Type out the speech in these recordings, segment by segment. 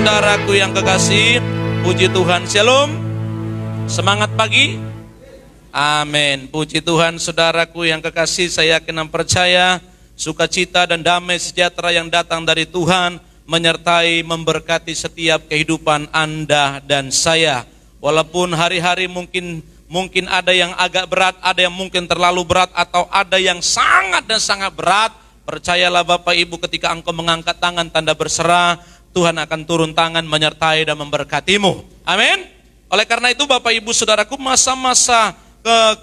Saudaraku yang kekasih, puji Tuhan, shalom. Semangat pagi. Amin. Puji Tuhan, saudaraku yang kekasih, saya yakin dan percaya sukacita dan damai sejahtera yang datang dari Tuhan menyertai memberkati setiap kehidupan Anda dan saya. Walaupun hari-hari mungkin ada yang agak berat, ada yang mungkin terlalu berat, atau ada yang sangat dan sangat berat, percayalah Bapak Ibu, ketika engkau mengangkat tangan tanda berserah, Tuhan akan turun tangan menyertai dan memberkatimu. Amin. Oleh karena itu Bapak Ibu Saudaraku, masa-masa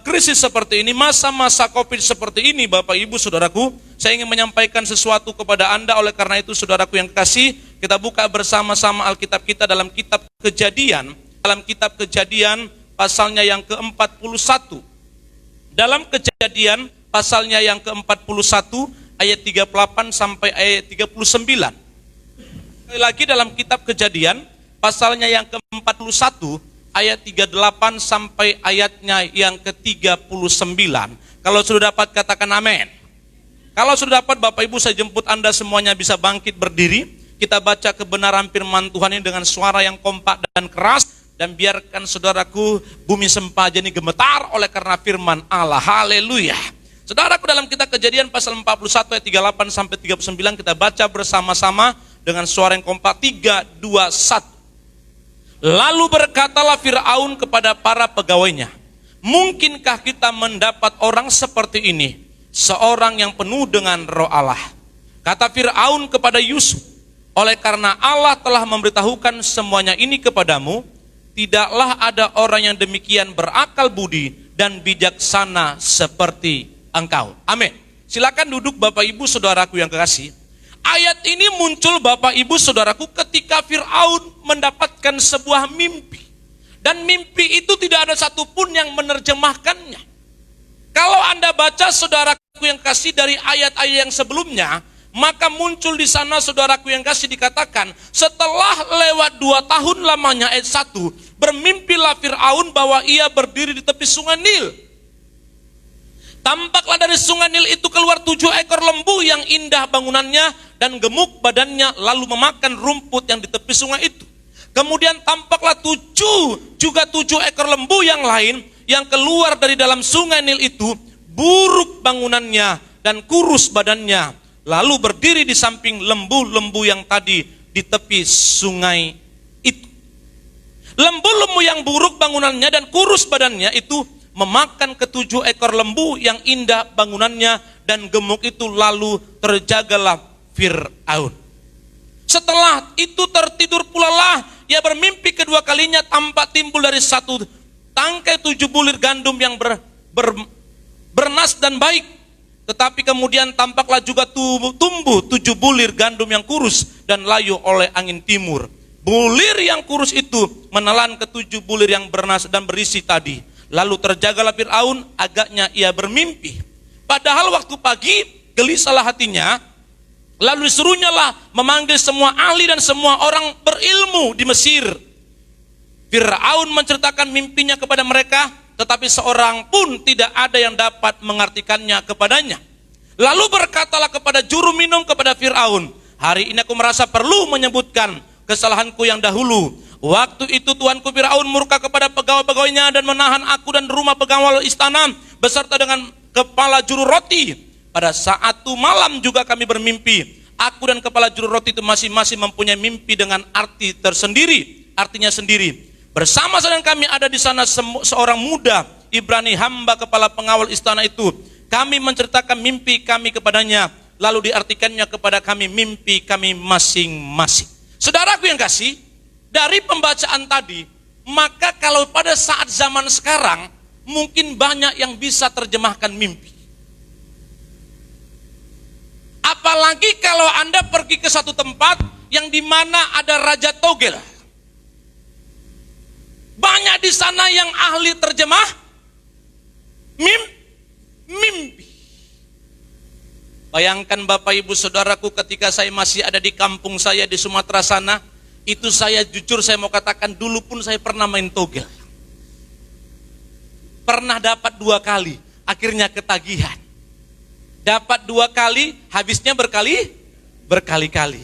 krisis seperti ini, masa-masa COVID seperti ini Bapak Ibu Saudaraku, saya ingin menyampaikan sesuatu kepada Anda. Oleh karena itu saudaraku yang kekasih, kita buka bersama-sama Alkitab kita dalam kitab Kejadian. Dalam kitab Kejadian pasalnya yang ke-41. Dalam Kejadian pasalnya yang ke-41 ayat 38 sampai ayat 39. Sekali lagi dalam kitab Kejadian pasalnya yang ke-41 ayat 38 sampai ayatnya yang ke-39. Kalau sudah dapat katakan amin. Kalau sudah dapat Bapak Ibu, saya jemput Anda semuanya bisa bangkit berdiri. Kita baca kebenaran firman Tuhan ini dengan suara yang kompak dan keras. Dan biarkan saudaraku, bumi sempaja ini gemetar oleh karena firman Allah. Haleluya. Saudaraku, dalam kitab Kejadian pasal 41 ayat 38 sampai 39 kita baca bersama-sama dengan suara yang kompak. 3, 2, 1. Lalu berkatalah Fir'aun kepada para pegawainya, mungkinkah kita mendapat orang seperti ini, seorang yang penuh dengan roh Allah? Kata Fir'aun kepada Yusuf, oleh karena Allah telah memberitahukan semuanya ini kepadamu, tidaklah ada orang yang demikian berakal budi dan bijaksana seperti engkau. Amin. Silakan duduk Bapak Ibu Saudaraku yang kekasih. Ayat ini muncul Bapak Ibu Saudaraku ketika Fir'aun mendapatkan sebuah mimpi. Dan mimpi itu tidak ada satupun yang menerjemahkannya. Kalau Anda baca saudaraku yang kasih dari ayat-ayat yang sebelumnya, maka muncul di sana saudaraku yang kasih dikatakan, setelah lewat 2 tahun lamanya ayat 1, bermimpilah Fir'aun bahwa ia berdiri di tepi sungai Nil. Tampaklah dari sungai Nil itu keluar 7 ekor lembu yang indah bangunannya dan gemuk badannya, lalu memakan rumput yang di tepi sungai itu. Kemudian tampaklah 7 ekor lembu yang lain yang keluar dari dalam sungai Nil itu, buruk bangunannya dan kurus badannya, lalu berdiri di samping lembu-lembu yang tadi di tepi sungai itu. Lembu-lembu yang buruk bangunannya dan kurus badannya itu memakan ke-7 ekor lembu yang indah bangunannya dan gemuk itu, lalu terjagalah Fir'aun. Setelah itu tertidur pula lah ia bermimpi kedua kalinya, tampak timbul dari satu tangkai 7 bulir gandum yang bernas dan baik. Tetapi kemudian tampaklah juga tumbuh 7 bulir gandum yang kurus dan layu oleh angin timur. Bulir yang kurus itu menelan ke-7 bulir yang bernas dan berisi tadi. Lalu terjagalah Fir'aun, agaknya ia bermimpi. Padahal waktu pagi gelisahlah hatinya, lalu disuruhnya lah memanggil semua ahli dan semua orang berilmu di Mesir. Fir'aun menceritakan mimpinya kepada mereka, tetapi seorang pun tidak ada yang dapat mengartikannya kepadanya. Lalu berkatalah kepada juru minum kepada Fir'aun, hari ini aku merasa perlu menyebutkan kesalahanku yang dahulu. Waktu itu Tuanku Fir'aun murka kepada pegawai-pegawainya dan menahan aku dan rumah pegawai istana beserta dengan kepala juru roti. Pada saat itu malam juga kami bermimpi. Aku dan kepala juru roti itu masing-masing mempunyai mimpi dengan arti tersendiri, artinya sendiri. Bersama-sama kami ada di sana seorang muda Ibrani, hamba kepala pengawal istana itu. Kami menceritakan mimpi kami kepadanya, lalu diartikannya kepada kami mimpi kami masing-masing. Saudaraku yang kasih, dari pembacaan tadi, maka kalau pada saat zaman sekarang, mungkin banyak yang bisa terjemahkan mimpi. Apalagi kalau Anda pergi ke satu tempat yang dimana ada Raja Togel. Banyak di sana yang ahli terjemah mimpi. Bayangkan Bapak Ibu Saudaraku, ketika saya masih ada di kampung saya di Sumatera sana, itu saya jujur saya mau katakan, dulu pun saya pernah main togel. Pernah dapat 2 kali, akhirnya ketagihan. Dapat 2 kali, habisnya berkali-kali.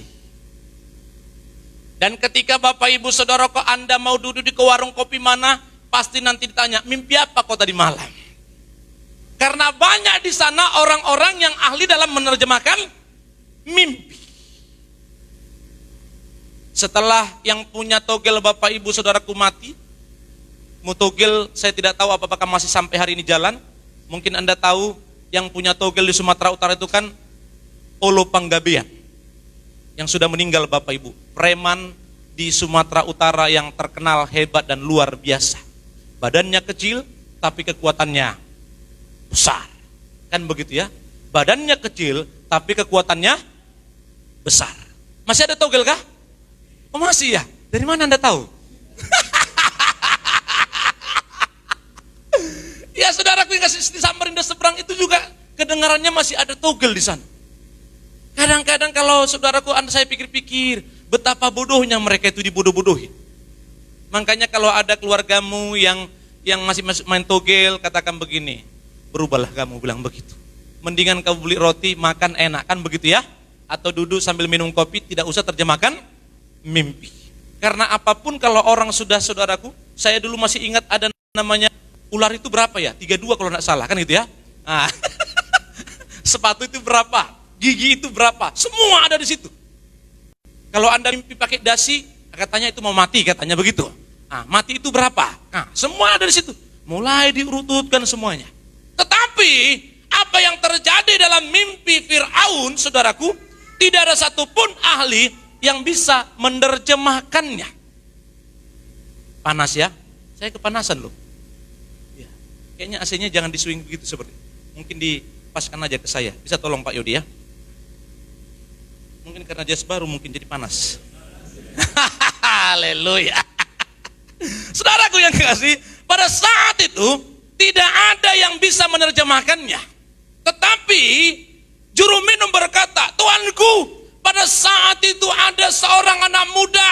Dan ketika Bapak Ibu Saudara kok Anda mau duduk di warung kopi mana, pasti nanti ditanya, mimpi apa kok tadi malam? Karena banyak di sana orang-orang yang ahli dalam menerjemahkan mimpi. Setelah yang punya togel Bapak Ibu Saudaraku mati, mutogel saya tidak tahu apakah masih sampai hari ini jalan. Mungkin Anda tahu yang punya togel di Sumatera Utara itu kan Olo Panggabean, yang sudah meninggal Bapak Ibu. Preman di Sumatera Utara yang terkenal hebat dan luar biasa. Badannya kecil tapi kekuatannya besar. Kan begitu ya? Badannya kecil tapi kekuatannya besar. Masih ada togel kah? Oh masih ya? Dari mana Anda tahu? Ya saudaraku yang kasih di Samarinda seberang itu juga kedengarannya masih ada togel di sana. Kadang-kadang kalau saudaraku saya pikir-pikir betapa bodohnya mereka itu dibodoh-bodohin. Makanya kalau ada keluargamu yang masih main togel, katakan begini, berubahlah kamu bilang begitu. Mendingan kamu beli roti makan enak, kan begitu ya? Atau duduk sambil minum kopi, tidak usah terjemahkan mimpi. Karena apapun kalau orang sudah, saudaraku, saya dulu masih ingat ada namanya ular itu berapa ya? 32 kalau tidak salah, kan gitu ya? Nah, sepatu itu berapa? Gigi itu berapa? Semua ada di situ. Kalau Anda mimpi pakai dasi, katanya itu mau mati, katanya begitu. Nah, mati itu berapa? Nah, semua ada di situ. Mulai diurut-urutkan semuanya. Tetapi apa yang terjadi dalam mimpi Fir'aun, saudaraku, tidak ada satupun ahli yang bisa menerjemahkannya. Panas ya? Saya kepanasan loh. Ya. Kayaknya AC-nya jangan di-swing begitu seperti. Mungkin dipaskan aja ke saya. Bisa tolong Pak Yodi ya? Mungkin karena jas baru mungkin jadi panas. Haleluya. Saudaraku yang kekasih, pada saat itu tidak ada yang bisa menerjemahkannya. Tetapi juru minum berkata, Tuanku, pada saat itu ada seorang anak muda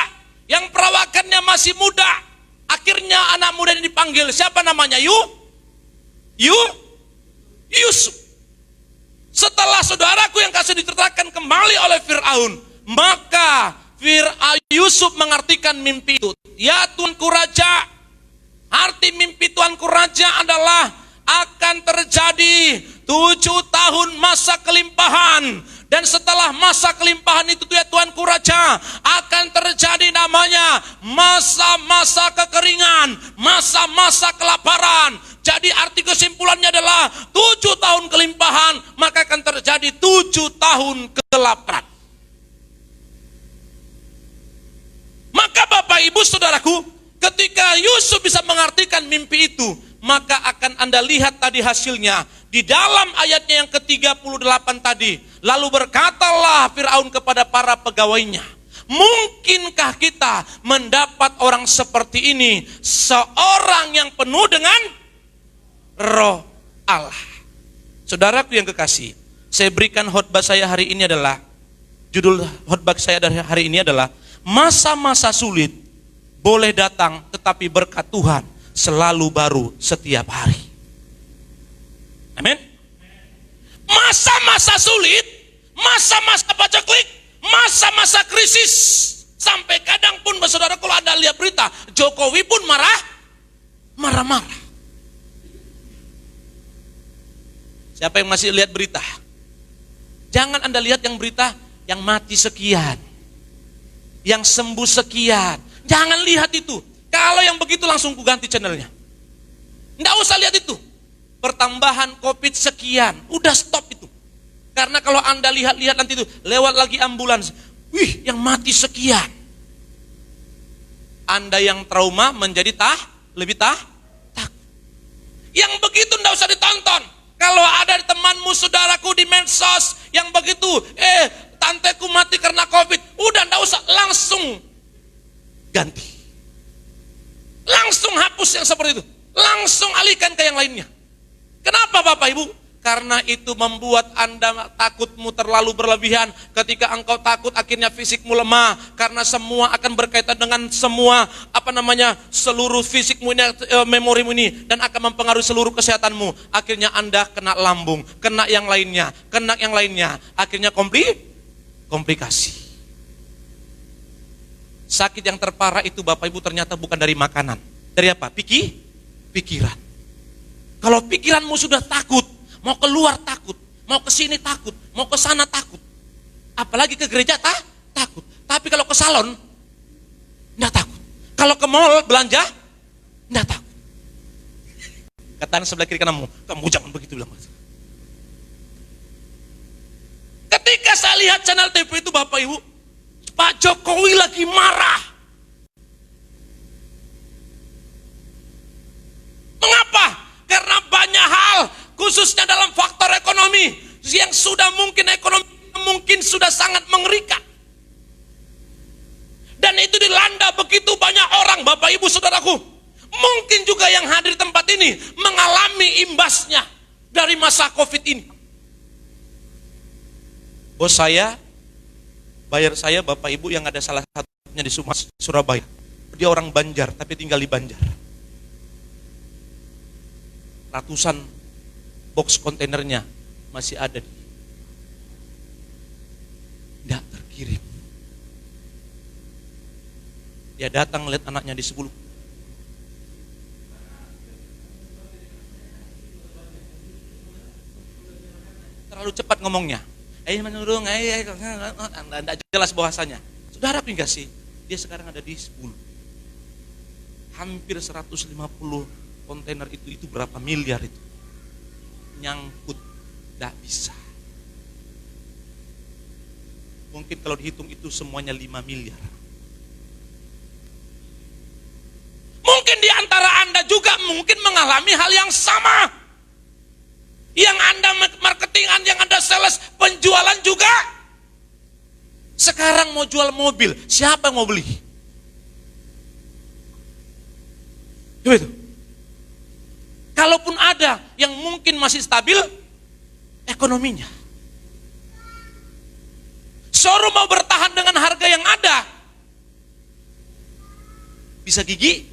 yang perawakannya masih muda. Akhirnya anak muda ini dipanggil. Siapa namanya? Yusuf. Setelah saudaraku yang kasih diceritakan kembali oleh Fir'aun, maka Yusuf mengartikan mimpi itu. Ya Tuanku Raja, arti mimpi Tuanku Raja adalah akan terjadi 7 tahun masa kelimpahan. Dan setelah masa kelimpahan itu ya Tuanku Raja, akan terjadi namanya masa-masa kekeringan, masa-masa kelaparan. Jadi arti kesimpulannya adalah 7 tahun kelimpahan, maka akan terjadi 7 tahun kelaparan. Maka Bapak Ibu Saudaraku, ketika Yusuf bisa mengartikan mimpi itu, maka akan Anda lihat tadi hasilnya. Di dalam ayatnya yang ke-38 tadi, lalu berkatalah Fir'aun kepada para pegawainya, mungkinkah kita mendapat orang seperti ini, seorang yang penuh dengan roh Allah. Saudaraku yang kekasih, saya berikan khotbah saya hari ini adalah, judul khotbah saya dari hari ini adalah, masa-masa sulit boleh datang, tetapi berkat Tuhan selalu baru setiap hari. Amin. Masa-masa sulit, masa-masa paceklik, masa-masa krisis, sampai kadang pun saudara kalau Anda lihat berita, Jokowi pun marah-marah. Siapa yang masih lihat berita? Jangan Anda lihat yang berita yang mati sekian, yang sembuh sekian. Jangan lihat itu. Kalau yang begitu langsung ku ganti channelnya. Nggak usah lihat itu. Pertambahan COVID sekian, udah stop itu. Karena kalau Anda lihat-lihat nanti itu, lewat lagi ambulans, wih yang mati sekian. Anda yang trauma menjadi lebih takut. Yang begitu nggak usah ditonton. Kalau ada temanmu, saudaraku di medsos yang begitu, tanteku mati karena COVID, udah nggak usah, langsung ganti. Langsung hapus yang seperti itu. Langsung alihkan ke yang lainnya. Kenapa Bapak Ibu? Karena itu membuat Anda takutmu terlalu berlebihan. Ketika engkau takut akhirnya fisikmu lemah. Karena semua akan berkaitan dengan semua seluruh fisikmu ini, memorimu ini. Dan akan mempengaruhi seluruh kesehatanmu. Akhirnya Anda kena lambung, kena yang lainnya. Akhirnya komplikasi. Sakit yang terparah itu Bapak Ibu ternyata bukan dari makanan. Dari apa? Pikiran. Kalau pikiranmu sudah takut, mau keluar takut, mau ke sini takut, mau ke sana takut. Apalagi ke gereja takut. Tapi kalau ke salon, enggak takut. Kalau ke mall belanja, enggak takut. Katakan sebelah kiri kananmu, kamu jangan begitu bilang. Ketika saya lihat channel TV itu Bapak Ibu, Pak Jokowi lagi marah. Mengapa? Karena banyak hal, khususnya dalam faktor ekonomi, yang sudah mungkin ekonomi mungkin sudah sangat mengerikan. Dan itu dilanda begitu banyak orang, Bapak Ibu Saudaraku. Mungkin juga yang hadir di tempat ini mengalami imbasnya dari masa Covid ini. Bos saya, bayar saya Bapak Ibu yang ada salah satunya di Surabaya. Dia orang Banjar tapi tinggal di Banjar. Ratusan box kontainernya masih ada tidak terkirim. Dia datang lihat anaknya di 10. Terlalu cepat ngomongnya. Tidak jelas bahasanya. Saudara enggak sih? Dia sekarang ada di 10. Hampir 150 kontainer itu berapa miliar itu? Nyangkut, tidak bisa. Mungkin kalau dihitung itu semuanya 5 miliar. Mungkin di antara Anda juga mungkin mengalami hal yang sama. Yang Anda marketingan, yang Anda sales, penjualan juga. Sekarang mau jual mobil, siapa yang mau beli? Itu. Kalaupun ada yang mungkin masih stabil ekonominya. Showroom mau bertahan dengan harga yang ada. Bisa gigi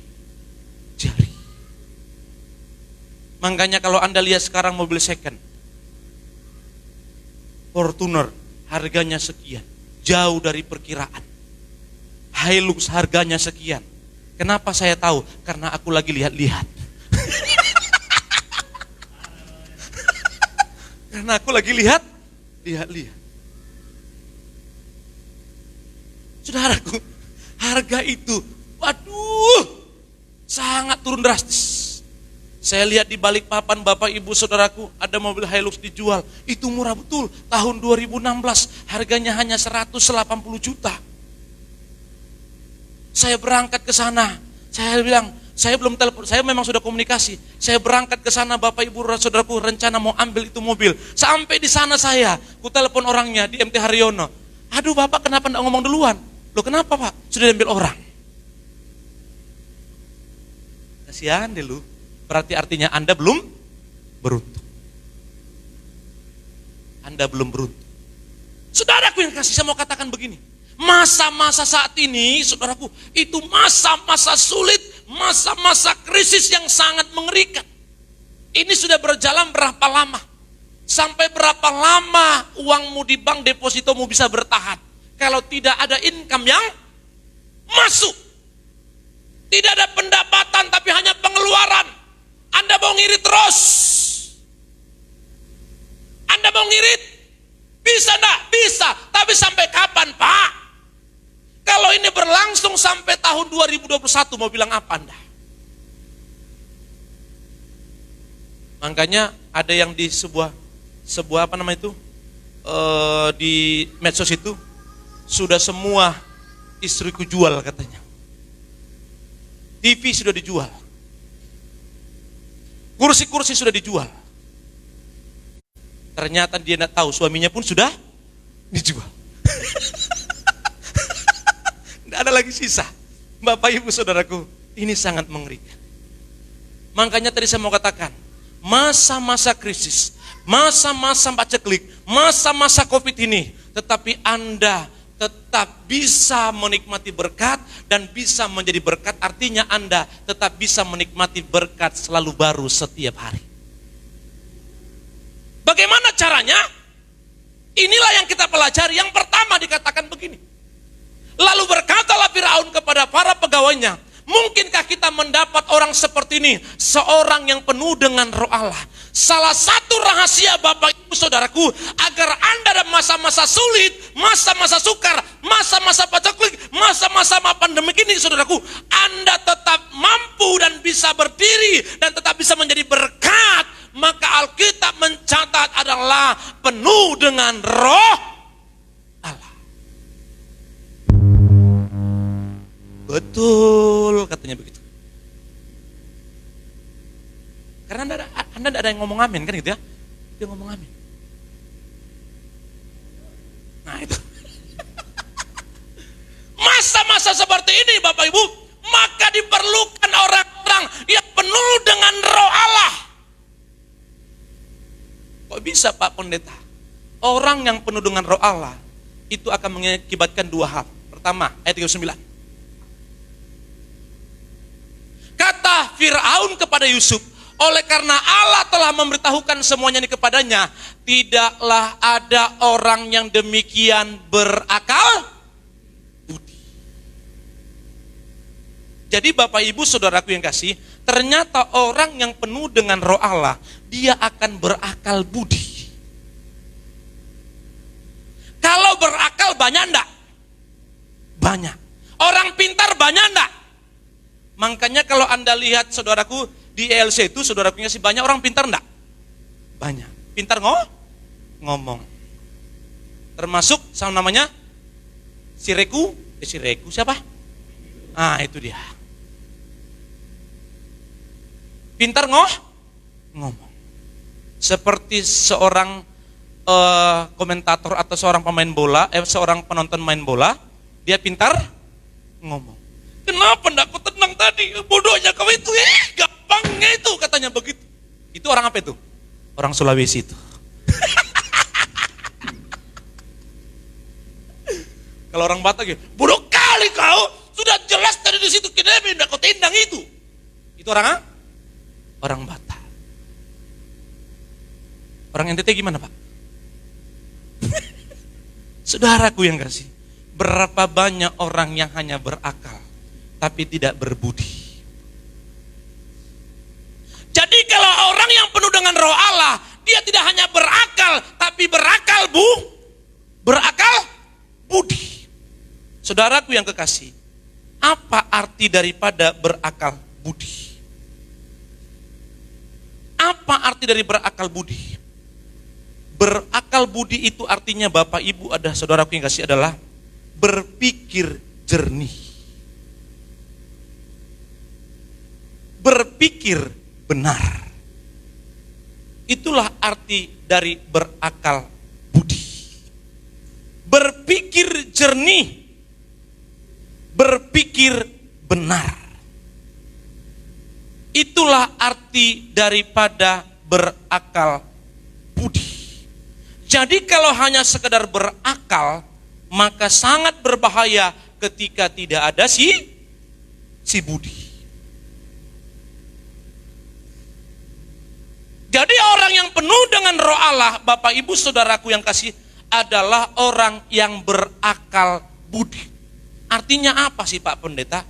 jari. Makanya kalau Anda lihat sekarang mobil second, Fortuner harganya sekian, jauh dari perkiraan. Hilux harganya sekian. Kenapa saya tahu? Karena aku lagi lihat-lihat. Karena aku lagi lihat. Saudaraku, harga itu, waduh, sangat turun drastis. Saya lihat di Balikpapan, Bapak Ibu Saudaraku, ada mobil Hilux dijual. Itu murah betul. Tahun 2016, harganya hanya 180 juta. Saya berangkat ke sana. Saya bilang, saya belum telepon, saya memang sudah komunikasi. Saya berangkat ke sana, Bapak Ibu Saudaraku, rencana mau ambil itu mobil. Sampai di sana ku telepon orangnya di MT Haryono. Aduh Bapak, kenapa enggak ngomong duluan? Loh kenapa Pak? Sudah diambil orang. Kasihan deh lu. Berarti artinya Anda belum beruntung. Anda belum beruntung. Saudaraku yang kasih, saya mau katakan begini. Masa-masa saat ini, saudaraku, itu masa-masa sulit, masa-masa krisis yang sangat mengerikan. Ini sudah berjalan berapa lama? Sampai berapa lama uangmu di bank depositomu bisa bertahan? Kalau tidak ada income yang masuk. Tidak ada pendapatan tapi hanya pengeluaran. Anda mau ngirit terus. Anda mau ngirit? Bisa enggak? Bisa. Tapi sampai kapan Pak? Kalau ini berlangsung sampai tahun 2021 mau bilang apa Anda? Makanya ada yang di sebuah apa namanya itu? Di medsos itu sudah semua istriku jual katanya. TV sudah dijual. Kursi-kursi sudah dijual. Ternyata dia tidak tahu suaminya pun sudah dijual. Tidak ada lagi sisa. Bapak Ibu Saudaraku, ini sangat mengerikan. Makanya tadi saya mau katakan, masa-masa krisis, masa-masa paceklik, masa-masa Covid ini, tetapi Anda tetap bisa menikmati berkat dan bisa menjadi berkat, artinya Anda tetap bisa menikmati berkat selalu baru setiap hari. Bagaimana caranya? Inilah yang kita pelajari. Yang pertama dikatakan begini. Lalu berkatalah Firaun kepada kepada para pegawainya, mungkinkah kita mendapat orang seperti ini? Seorang yang penuh dengan Roh Allah. Salah satu rahasia Bapak Ibu Saudaraku, agar Anda dalam masa-masa sulit, masa-masa sukar, masa-masa paceklik, masa-masa pandemi ini Saudaraku, Anda tetap mampu dan bisa berdiri dan tetap bisa menjadi berkat, maka Alkitab mencatat adalah penuh dengan Roh Allah. Betul, katanya begitu. Karena anda ada yang ngomong amin kan gitu ya. Dia ngomong amin. Nah itu. Masa-masa seperti ini Bapak Ibu, maka diperlukan orang-orang yang penuh dengan Roh Allah. Kok bisa Pak Pendeta? Orang yang penuh dengan Roh Allah itu akan mengakibatkan dua hal. Pertama, ayat 39. Kata Firaun kepada Yusuf, oleh karena Allah telah memberitahukan semuanya ini kepadanya, tidaklah ada orang yang demikian berakal budi. Jadi Bapak Ibu Saudaraku yang kasih, ternyata orang yang penuh dengan Roh Allah, dia akan berakal budi. Kalau berakal banyak enggak? Banyak. Orang pintar banyak enggak? Makanya kalau Anda lihat saudaraku di ELC itu, saudaraku sih banyak orang pintar enggak? Banyak. Pintar ngomong. Termasuk sama namanya Sireku siapa? Ah, itu dia. Pintar ngomong. Seperti seorang komentator atau seorang pemain bola, seorang penonton main bola, dia pintar ngomong. Kenapa enggak kau tenang tadi? Bodohnya kau itu, gampangnya itu, katanya begitu. Itu orang apa itu? Orang Sulawesi itu. Kalau orang Batak gitu, bodoh kali kau, sudah jelas tadi di situ kedemi enggak kau tendang itu. Itu orang apa? Orang Batak. Orang NTT gimana Pak? Saudaraku yang kasih, berapa banyak orang yang hanya berakal tapi tidak berbudi. Jadi kalau orang yang penuh dengan Roh Allah, dia tidak hanya berakal, tapi berakal budi. Saudaraku yang kekasih, apa arti daripada berakal budi? Apa arti dari berakal budi? Berakal budi itu artinya Bapak Ibu ada saudaraku yang kasih adalah berpikir jernih. Berpikir benar. Itulah arti dari berakal budi. Berpikir jernih. Berpikir benar. Itulah arti daripada berakal budi. Jadi kalau hanya sekedar berakal, maka sangat berbahaya ketika tidak ada si budi. Jadi orang yang penuh dengan Roh Allah, Bapak Ibu Saudaraku yang kasih, adalah orang yang berakal budi. Artinya apa sih Pak Pendeta?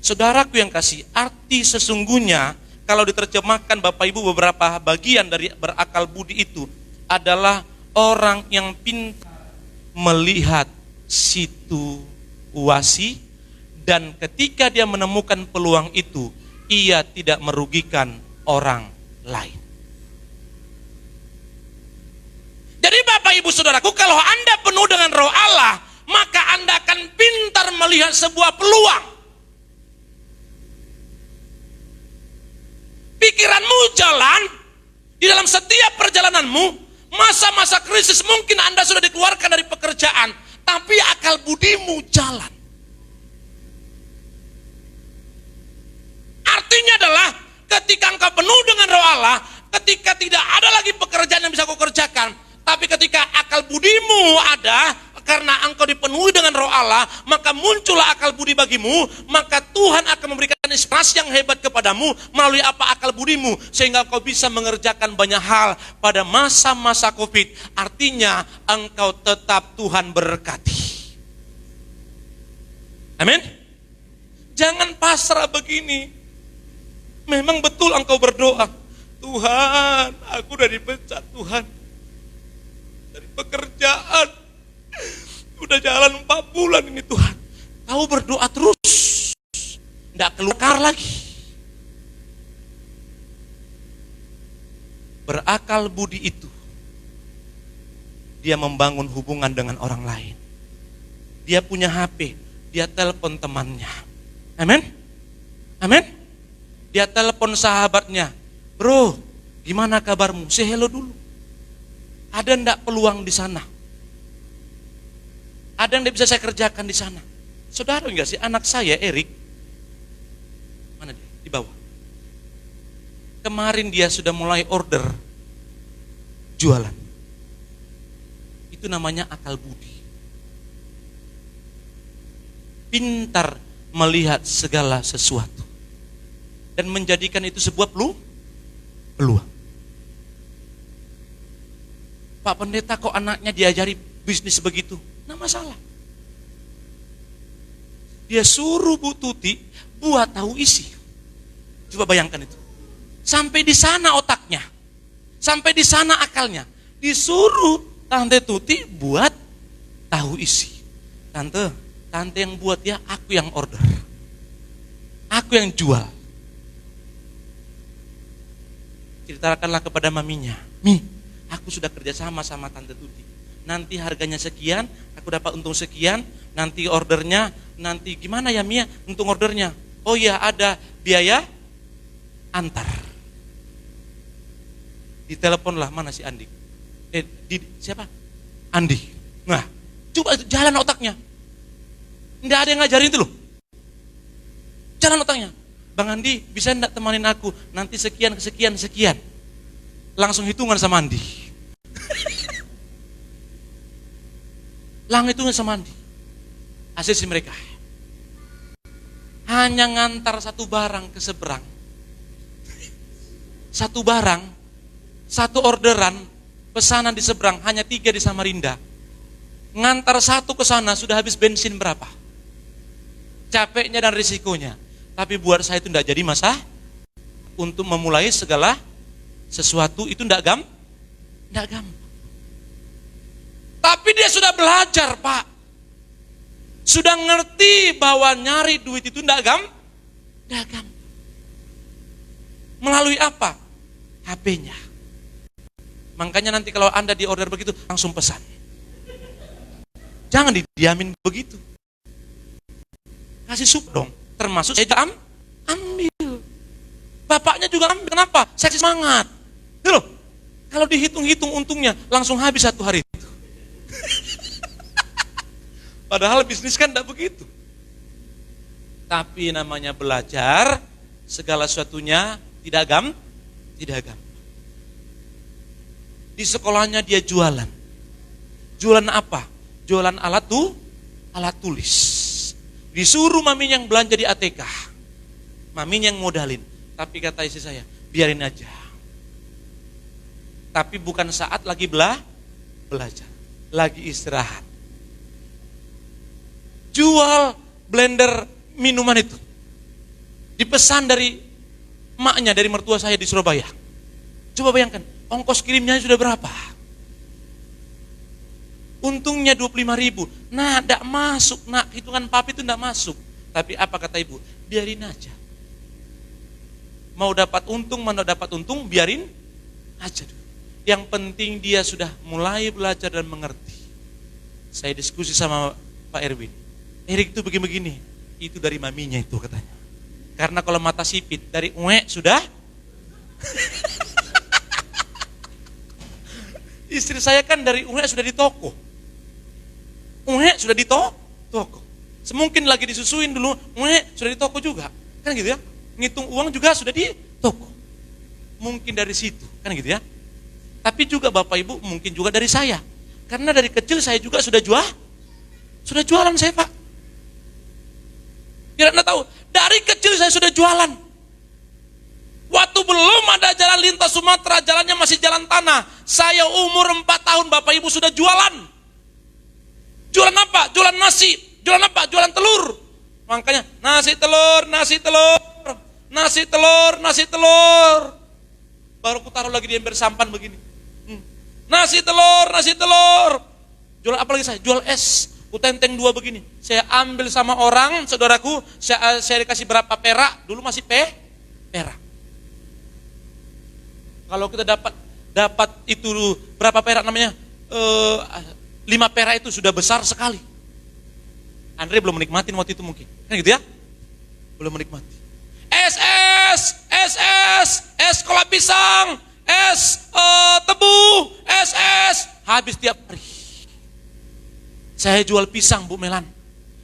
Saudaraku yang kasih, arti sesungguhnya kalau diterjemahkan Bapak Ibu beberapa bagian dari berakal budi itu adalah orang yang pintar melihat situasi dan ketika dia menemukan peluang itu, ia tidak merugikan orang lain. Jadi Bapak Ibu Saudaraku, kalau Anda penuh dengan Roh Allah, maka Anda akan pintar melihat sebuah peluang. Pikiranmu jalan, di dalam setiap perjalananmu, masa-masa krisis mungkin Anda sudah dikeluarkan dari pekerjaan, tapi akal budimu jalan. Artinya adalah ketika engkau penuh dengan Roh Allah, ketika tidak ada lagi pekerjaan yang bisa kau kerjakan, tapi ketika akal budimu ada, karena engkau dipenuhi dengan Roh Allah, maka muncullah akal budi bagimu, maka Tuhan akan memberikan inspirasi yang hebat kepadamu melalui apa akal budimu, sehingga engkau bisa mengerjakan banyak hal pada masa-masa Covid. Artinya engkau tetap Tuhan berkati. Amin. Jangan pasrah begini. Memang betul engkau berdoa, Tuhan, aku udah dipecat Tuhan dari pekerjaan. Udah jalan 4 bulan ini Tuhan. Kau berdoa terus, tidak keluar lagi. Berakal budi itu, dia membangun hubungan dengan orang lain. Dia punya HP, dia telepon temannya. Amin? Amin? Dia telepon sahabatnya. Bro, gimana kabarmu? Say hello dulu. Ada ndak peluang di sana? Ada yang bisa saya kerjakan di sana? Saudara enggak sih, anak saya Erik, mana dia? Di bawah. Kemarin dia sudah mulai order jualan. Itu namanya akal budi. Pintar melihat segala sesuatu dan menjadikan itu sebuah peluang. Pak Pendeta, kok anaknya diajari bisnis begitu? Nah, masalah. Dia suruh Bu Tuti buat tahu isi. Coba bayangkan itu. Sampai di sana otaknya, sampai di sana akalnya. Disuruh Tante Tuti buat tahu isi. Tante yang buat ya, aku yang order. Aku yang jual. Ceritakanlah kepada maminya, Mi, aku sudah kerjasama sama Tante Tuti. Nanti harganya sekian, aku dapat untung sekian. Nanti ordernya, nanti gimana ya Mia untuk ordernya? Oh ya, ada biaya antar. Diteleponlah, mana si Andi? Siapa? Andi. Nah, coba itu jalan otaknya. Nggak ada yang ngajarin itu loh. Jalan otaknya. Bang Andi, bisa enggak temanin aku? Nanti sekian. Langsung hitungan sama Andi. Langsung hitungan sama Andi. Asisi mereka. Hanya ngantar satu barang ke seberang. Satu barang, satu orderan, pesanan di seberang, hanya 3 di Samarinda. Ngantar satu ke sana sudah habis bensin berapa? Capeknya dan risikonya. Tapi buat saya itu tidak jadi masalah. Untuk memulai segala sesuatu itu tidak gampang. Tapi dia sudah belajar, Pak. Sudah ngerti bahwa nyari duit itu tidak gampang. Melalui apa? HP-nya. Makanya nanti kalau Anda di order begitu, langsung pesan. Jangan didiamin begitu. Kasih sup dong. Termasuk saya juga ambil. Bapaknya juga ambil. Kenapa? Saya semangat. Itu loh. Kalau dihitung-hitung untungnya, langsung habis 1 hari itu. Padahal bisnis kan tidak begitu. Tapi namanya belajar, segala sesuatunya tidak gampang. Di sekolahnya dia jualan. Jualan apa? Jualan alat tulis. Disuruh maminya yang belanja di ATK. Maminya yang modalin. Tapi kata istri saya, biarin aja. Tapi bukan saat lagi belajar. Lagi istirahat. Jual blender minuman itu. Dipesan dari emaknya, dari mertua saya di Surabaya. Coba bayangkan, ongkos kirimnya sudah berapa? Untungnya 25.000. Nah, tidak masuk. Nah, hitungan papi itu tidak masuk. Tapi apa kata ibu? Biarin aja. Mau dapat untung, biarin aja dulu. Yang penting dia sudah mulai belajar dan mengerti. Saya diskusi sama Pak Erwin. Erik itu begini-begini. Itu dari maminya itu katanya. Karena kalau mata sipit, dari uek sudah. Istri saya kan dari uek sudah di toko. Uek sudah di toko. Semungkin lagi disusuin dulu, uek sudah di toko juga. Kan gitu ya. Ngitung uang juga sudah di toko. Mungkin dari situ, kan gitu ya. Tapi juga Bapak Ibu mungkin juga dari saya. Karena dari kecil saya juga sudah jualan saya, Pak. Kira Anda tahu, dari kecil saya sudah jualan. Waktu belum ada jalan lintas Sumatera, jalannya masih jalan tanah. Saya umur 4 tahun, Bapak Ibu sudah jualan. Jualan apa? Jualan nasi. Jualan apa? Jualan telur. Makanya nasi telur, nasi telur, nasi telur, nasi telur. Baru ku taruh lagi di ember sampan begini. Nasi telur, nasi telur. Jual apa lagi saya? Jual es. Ku tenteng 2 begini. Saya ambil sama orang, saudaraku, saya dikasih berapa perak? Dulu masih perak. Kalau kita dapat itu berapa perak namanya? 5 perak itu sudah besar sekali. Andre belum menikmati waktu itu mungkin. Kan gitu ya? Belum menikmati. Es kola pisang, es tebu, es. Habis tiap hari. Saya jual pisang, Bu Melan.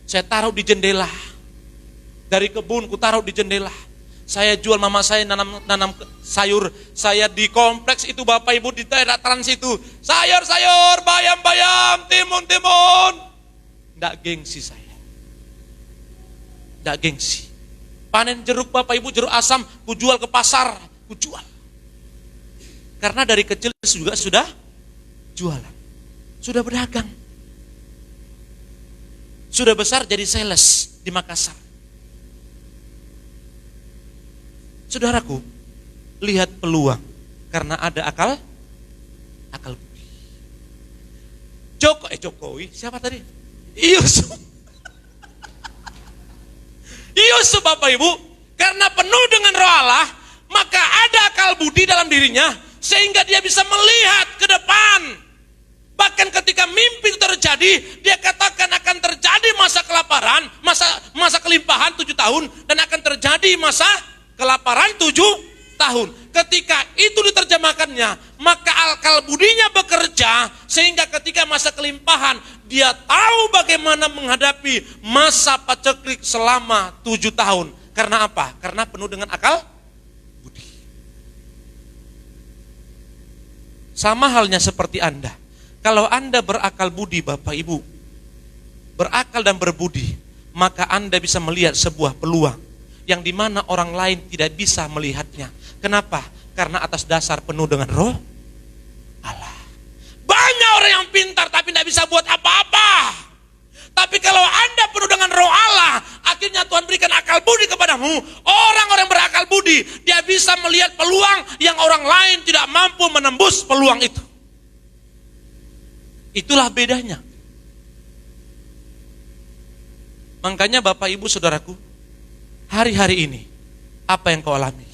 Saya taruh di jendela. Dari kebun, ku taruh di jendela. Saya jual, mama saya nanam sayur. Saya di kompleks itu, Bapak Ibu, di daerah Trans itu. Sayur, bayam, timun. Nggak gengsi saya. Nggak gengsi. Panen jeruk, Bapak Ibu, jeruk asam, ku jual ke pasar. Ku jual. Karena dari kecil juga sudah jualan. Sudah berdagang. Sudah besar jadi sales di Makassar. Saudaraku, lihat peluang karena ada akal budi. Jokowi, siapa tadi? Yusuf Bapak Ibu, karena penuh dengan Roh Allah, maka ada akal budi dalam dirinya sehingga dia bisa melihat ke depan. Bahkan ketika mimpi itu terjadi, dia katakan akan terjadi masa kelaparan, masa kelimpahan 7 tahun, dan akan terjadi masa kelaparan 7 tahun. Ketika itu diterjemahkannya, maka akal budinya bekerja, sehingga ketika masa kelimpahan, dia tahu bagaimana menghadapi masa paceklik selama 7 tahun. Karena apa? Karena penuh dengan akal budi. Sama halnya seperti Anda. Kalau Anda berakal budi, Bapak Ibu, berakal dan berbudi, maka Anda bisa melihat sebuah peluang yang dimana orang lain tidak bisa melihatnya. Kenapa? Karena atas dasar penuh dengan Roh Allah. Banyak orang yang pintar tapi tidak bisa buat apa-apa. Tapi kalau Anda penuh dengan Roh Allah, akhirnya Tuhan berikan akal budi kepadamu. Orang-orang berakal budi, dia bisa melihat peluang yang orang lain tidak mampu menembus peluang itu. Itulah bedanya. Makanya Bapak Ibu Saudaraku, hari-hari ini apa yang kau alami?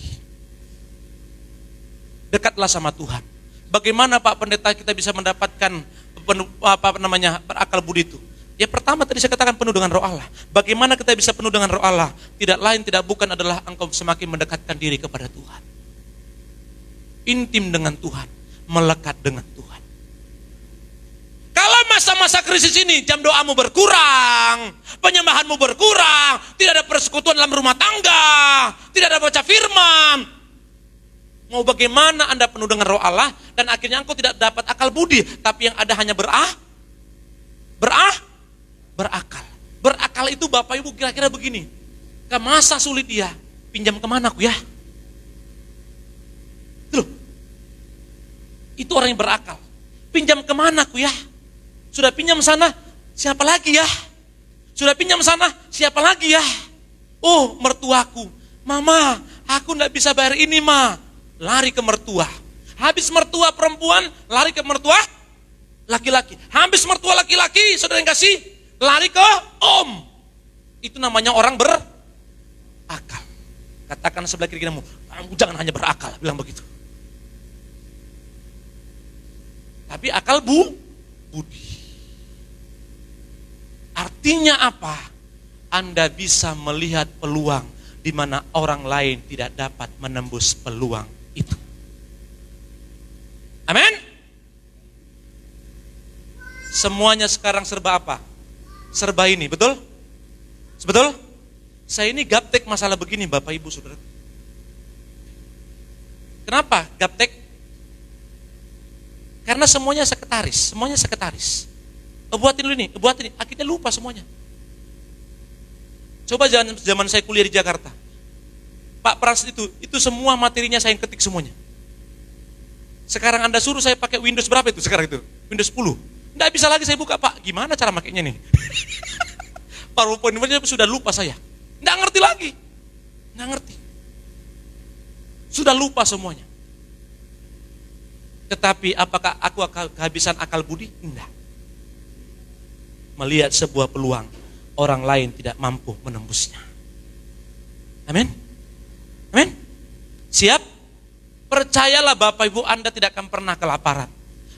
Dekatlah sama Tuhan. Bagaimana Pak Pendeta kita bisa mendapatkan berakal budi itu? Ya pertama tadi saya katakan penuh dengan Roh Allah. Bagaimana kita bisa penuh dengan Roh Allah? Tidak lain tidak bukan adalah engkau semakin mendekatkan diri kepada Tuhan. Intim dengan Tuhan, melekat dengan Tuhan. Kalau masa-masa krisis ini jam doamu berkurang, penyembahanmu berkurang, tidak ada persekutuan dalam rumah tangga, tidak ada baca firman, mau bagaimana Anda penuh dengan Roh Allah dan akhirnya engkau tidak dapat akal budi, tapi yang ada hanya berakal. Berakal itu Bapak Ibu kira-kira begini. Ke masa sulit dia, pinjam kemana aku ya? Itu loh. Itu orang yang berakal. Pinjam kemana aku ya? Sudah pinjam sana, siapa lagi ya? Sudah pinjam sana, siapa lagi ya? Oh, mertuaku. Mama, aku enggak bisa bayar ini, Ma. Lari ke mertua. Habis mertua perempuan, lari ke mertua laki-laki. Habis mertua laki-laki, saudara yang kasih, lari ke om. Itu namanya orang berakal. Katakan sebelah kiri kamu, kamu jangan hanya berakal, bilang begitu. Tapi akal budi. Artinya apa? Anda bisa melihat peluang di mana orang lain tidak dapat menembus peluang itu. Amin. Semuanya sekarang serba apa? Serba ini, betul? Betul? Saya ini gaptek masalah begini Bapak Ibu Saudara. Kenapa gaptek? Karena semuanya sekretaris. Buatin dulu ini, akhirnya lupa semuanya. Coba zaman saya kuliah di Jakarta. Pak Pras itu semua materinya saya yang ketik semuanya. Sekarang Anda suruh saya pakai Windows berapa itu sekarang itu? Windows 10. Nggak bisa lagi saya buka, Pak. Gimana cara makainya nih? PowerPoint sudah lupa saya. Nggak ngerti lagi. Nggak ngerti. Sudah lupa semuanya. Tetapi apakah aku kehabisan akal budi? Enggak. Melihat sebuah peluang, orang lain tidak mampu menembusnya. Amin. Amin. Siap? Percayalah Bapak Ibu, Anda tidak akan pernah kelaparan.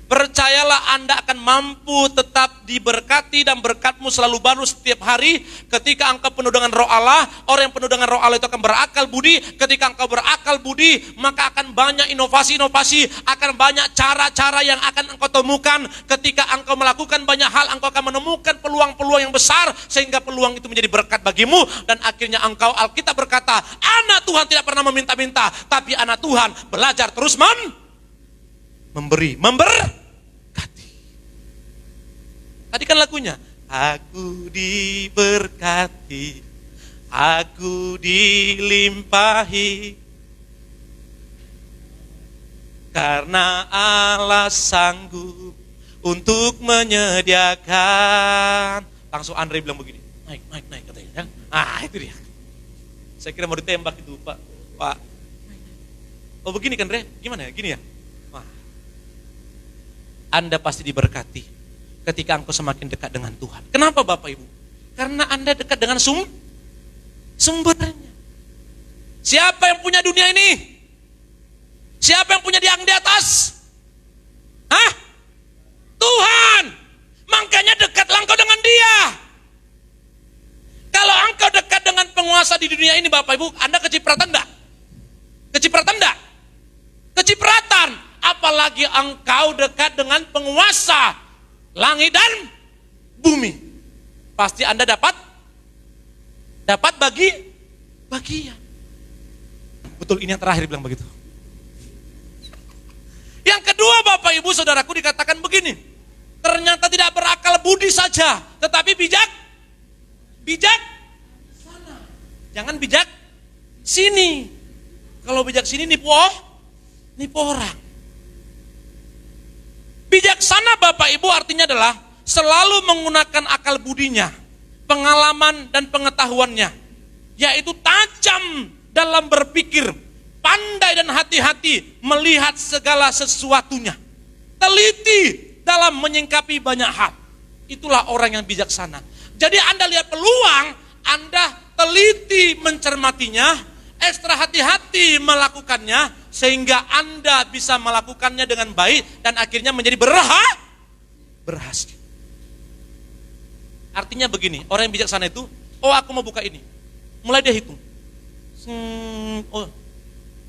Percayalah Anda akan mampu tetap diberkati dan berkatmu selalu baru setiap hari. Ketika engkau penuh dengan roh Allah, orang yang penuh dengan roh Allah itu akan berakal budi. Ketika engkau berakal budi, maka akan banyak inovasi-inovasi, akan banyak cara-cara yang akan engkau temukan. Ketika engkau melakukan banyak hal, engkau akan menemukan peluang-peluang yang besar, sehingga peluang itu menjadi berkat bagimu. Dan akhirnya engkau, Alkitab berkata, anak Tuhan tidak pernah meminta-minta, tapi anak Tuhan belajar terus memberi, memberkati. Tadi kan lagunya, aku diberkati, aku dilimpahi, karena Allah sanggup untuk menyediakan. Langsung Andre bilang begini, naik katanya. Itu dia. Saya kira mau ditembak itu Pak. Oh begini kan Re, gimana ya, gini ya. Anda pasti diberkati ketika engkau semakin dekat dengan Tuhan. Kenapa Bapak Ibu? Karena Anda dekat dengan sumbernya. Siapa yang punya dunia ini? Siapa yang punya yang di atas? Hah? Tuhan. Makanya dekatlah engkau dengan Dia. Kalau engkau dekat dengan penguasa di dunia ini Bapak Ibu, Anda kecipratan enggak? Kecipratan enggak? Kecipratan. Apalagi engkau dekat dengan penguasa langit dan bumi. Pasti Anda dapat bagian. Betul, ini yang terakhir bilang begitu. Yang kedua Bapak Ibu Saudaraku dikatakan begini. Ternyata tidak berakal budi saja, tetapi bijak sana. Jangan bijak sini. Kalau bijak sini nipu orang. Bijaksana Bapak Ibu artinya adalah selalu menggunakan akal budinya, pengalaman dan pengetahuannya, yaitu tajam dalam berpikir, pandai dan hati-hati melihat segala sesuatunya, teliti dalam menyingkapi banyak hal. Itulah orang yang bijaksana. Jadi Anda lihat peluang, Anda teliti mencermatinya, ekstra hati-hati melakukannya, sehingga Anda bisa melakukannya dengan baik dan akhirnya menjadi berhasil. Artinya begini, orang yang bijaksana itu, aku mau buka ini. Mulai dia hitung.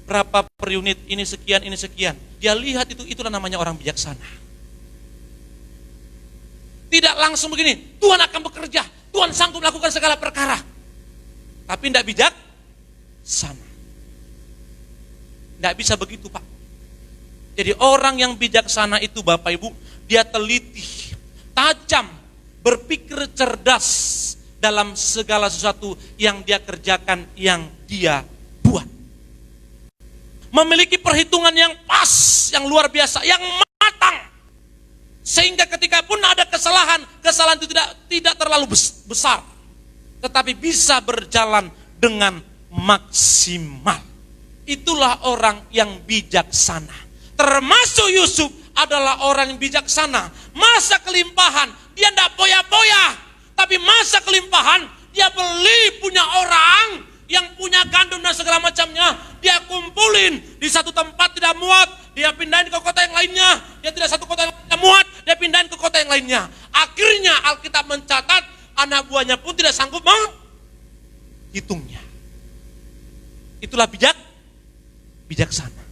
Berapa per unit, ini sekian. Dia lihat itulah namanya orang bijaksana. Tidak langsung begini, Tuhan akan bekerja, Tuhan sanggup melakukan segala perkara. Tapi tidak bijaksana. Tidak bisa begitu Pak. Jadi orang yang bijaksana itu Bapak Ibu, dia teliti, tajam, berpikir cerdas dalam segala sesuatu yang dia kerjakan, yang dia buat. Memiliki perhitungan yang pas, yang luar biasa, yang matang. Sehingga ketika pun ada kesalahan itu tidak terlalu besar. Tetapi bisa berjalan dengan maksimal. Itulah orang yang bijaksana. Termasuk Yusuf adalah orang yang bijaksana. Masa kelimpahan, dia tidak poya-poya. Tapi masa kelimpahan, dia beli punya orang yang punya gandum dan segala macamnya. Dia kumpulin di satu tempat tidak muat. Dia pindahin ke kota yang lainnya. Dia tidak satu kota yang tidak muat. Dia pindahin ke kota yang lainnya. Akhirnya Alkitab mencatat, anak buahnya pun tidak sanggup menghitungnya. Itulah bijaksana.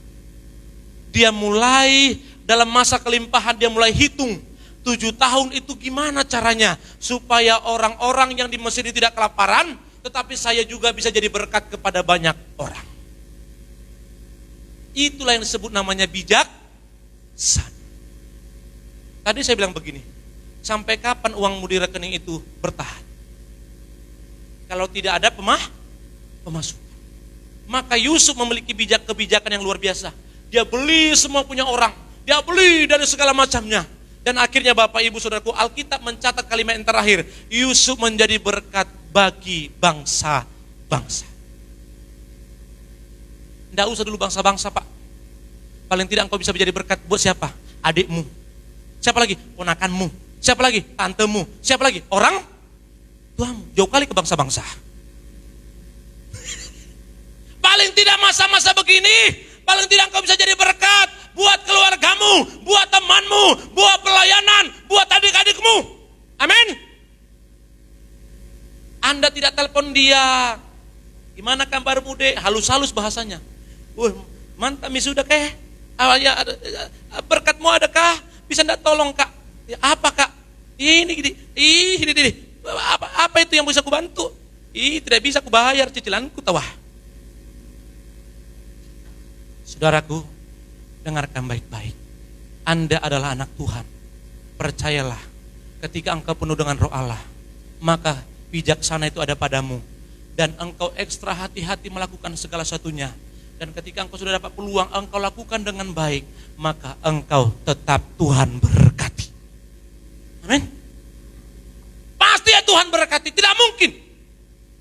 Dia mulai dalam masa kelimpahan, dia mulai hitung 7 tahun itu gimana caranya supaya orang-orang yang di Mesir ini tidak kelaparan, tetapi saya juga bisa jadi berkat kepada banyak orang. Itulah yang disebut namanya bijaksana. Tadi saya bilang begini, sampai kapan uangmu di rekening itu bertahan? Kalau tidak ada pemasukan. Maka Yusuf memiliki kebijakan yang luar biasa. Dia beli semua punya orang. Dia beli dari segala macamnya. Dan akhirnya Bapak Ibu Saudaraku, Alkitab mencatat kalimat yang terakhir, Yusuf menjadi berkat bagi bangsa-bangsa. Tidak usah dulu bangsa-bangsa, Pak. Paling tidak engkau bisa menjadi berkat buat siapa? Adikmu. Siapa lagi? Ponakanmu. Siapa lagi? Tantemu. Siapa lagi? Orang tuamu. Jauh kali ke bangsa-bangsa. Paling tidak masa-masa begini, paling tidak engkau bisa jadi berkat buat keluargamu, buat temanmu, buat pelayanan, buat adik-adikmu. Amin. Anda tidak telepon dia, gimana kabarmu dek? Halus-halus bahasanya. Mantap sudah kek. Berkatmu adakah? Bisa enggak tolong kak? Ya, apa kak? Ini. Apa itu yang bisa aku bantu? Tidak bisa aku bayar cicilanku tawah. Saudaraku, dengarkan baik-baik. Anda adalah anak Tuhan. Percayalah, ketika engkau penuh dengan Roh Allah, maka bijaksana itu ada padamu. Dan engkau ekstra hati-hati melakukan segala satunya. Dan ketika engkau sudah dapat peluang, engkau lakukan dengan baik, maka engkau tetap Tuhan berkati. Amin. Pasti ya Tuhan berkati, tidak mungkin.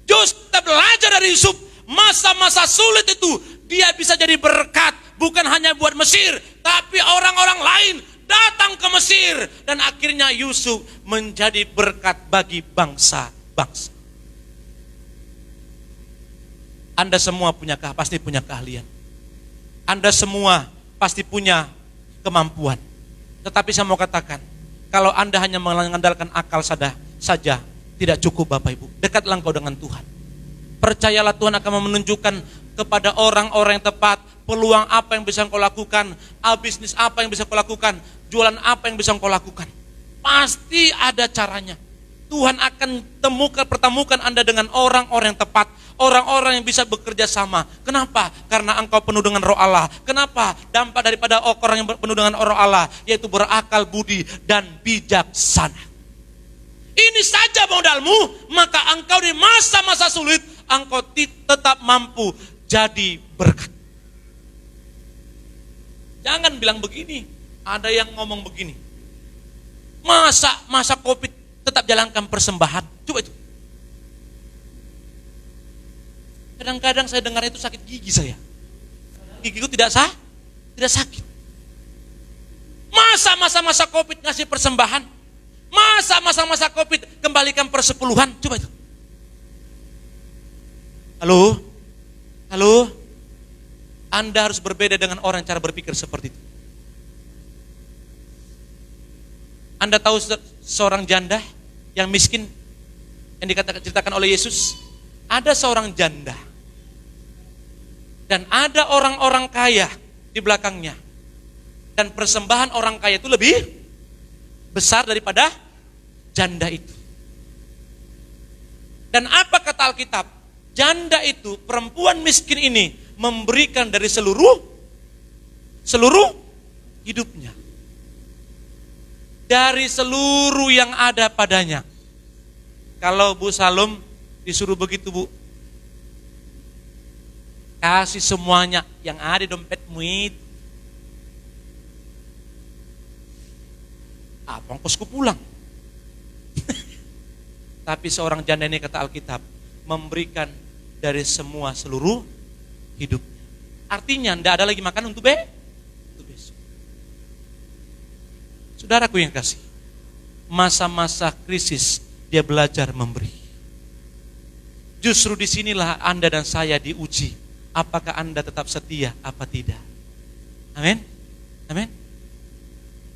Just kita belajar dari Yusuf, masa-masa sulit itu, dia bisa jadi berkat, bukan hanya buat Mesir, tapi orang-orang lain datang ke Mesir. Dan akhirnya Yusuf menjadi berkat bagi bangsa-bangsa. Anda semua pasti punya keahlian. Anda semua pasti punya kemampuan. Tetapi saya mau katakan, kalau Anda hanya mengandalkan akal saja, tidak cukup Bapak Ibu. Dekatlah engkau dengan Tuhan. Percayalah Tuhan akan menunjukkan kepada orang-orang yang tepat, peluang apa yang bisa engkau lakukan, bisnis apa yang bisa engkau lakukan, jualan apa yang bisa engkau lakukan. Pasti ada caranya. Tuhan akan pertemukan Anda dengan orang-orang yang tepat, orang-orang yang bisa bekerja sama. Kenapa? Karena engkau penuh dengan Roh Allah. Kenapa? Dampak daripada orang yang penuh dengan Roh Allah, yaitu berakal budi dan bijaksana. Ini saja modalmu, maka engkau di masa-masa sulit, engkau tetap mampu jadi berkat. Jangan bilang begini, ada yang ngomong begini, masa COVID tetap jalankan persembahan. Coba itu. Kadang-kadang saya dengar itu sakit gigi saya. Gigiku tidak sakit. Masa COVID ngasih persembahan. Masa COVID kembalikan persepuluhan. Coba itu. Halo. Anda harus berbeda dengan orang cara berpikir seperti itu. Anda tahu seorang janda yang miskin yang diceritakan oleh Yesus? Ada seorang janda dan ada orang-orang kaya di belakangnya. Dan persembahan orang kaya itu lebih besar daripada janda itu. Dan apa kata Alkitab? Janda itu, perempuan miskin ini memberikan dari seluruh hidupnya. Dari seluruh yang ada padanya. Kalau Bu Salom disuruh begitu Bu, kasih semuanya yang ada di dompetmu itu. Ongkosku pulang. Tapi seorang janda ini kata Alkitab, memberikan dari seluruh hidup. Artinya tidak ada lagi makan untuk besok. Saudaraku yang kasih, masa-masa krisis dia belajar memberi. Justru disinilah Anda dan saya diuji. Apakah Anda tetap setia apa tidak? Amin.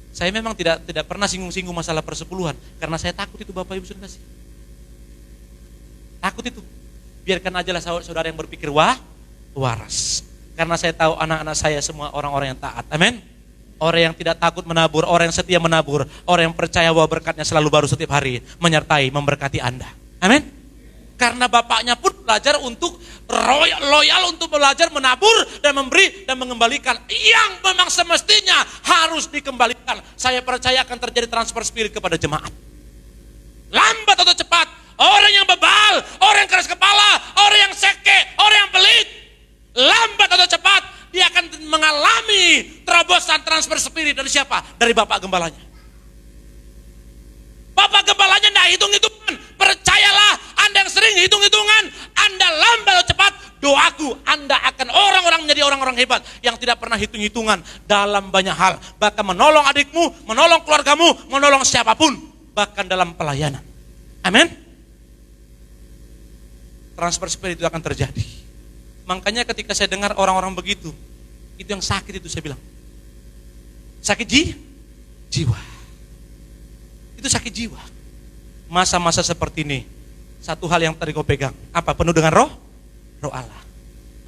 Saya memang tidak pernah singgung-singgung masalah persepuluhan, karena saya takut itu Bapak Ibu sudah kasih. Takut itu. Biarkan aja lah saudara yang berpikir waras. Karena saya tahu anak-anak saya semua orang-orang yang taat. Amin. Orang yang tidak takut menabur, orang yang setia menabur, orang yang percaya bahwa berkatnya selalu baru setiap hari, menyertai, memberkati Anda. Amin. Karena bapaknya pun belajar untuk loyal untuk belajar menabur dan memberi dan mengembalikan yang memang semestinya harus dikembalikan. Saya percaya akan terjadi transfer spirit kepada jemaat. Lambat atau cepat, orang yang bebal, orang yang keras kepala, orang yang seke, orang yang pelit, lambat atau cepat dia akan mengalami terobosan transfer spirit dari siapa? Dari Bapak Gembalanya. hebat yang tidak pernah hitung-hitungan dalam banyak hal. Bahkan menolong adikmu, menolong keluargamu, menolong siapapun. Bahkan dalam pelayanan. Amin. Transfer spirit itu akan terjadi. Makanya ketika saya dengar orang-orang begitu, itu yang sakit itu saya bilang. Sakit jiwa. Itu sakit jiwa. Masa-masa seperti ini, satu hal yang tadi kau pegang, apa? Penuh dengan roh Allah.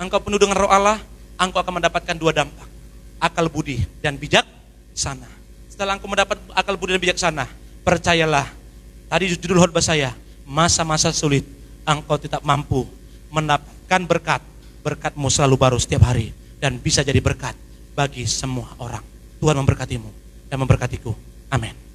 Engkau penuh dengan roh Allah, engkau akan mendapatkan dua dampak. Akal budi dan bijaksana. Setelah engkau mendapat akal budi dan bijaksana, percayalah, tadi judul khotbah saya, masa-masa sulit, engkau tidak mampu mendapatkan berkat. Berkatmu selalu baru setiap hari dan bisa jadi berkat bagi semua orang. Tuhan memberkatimu dan memberkatiku. Amin.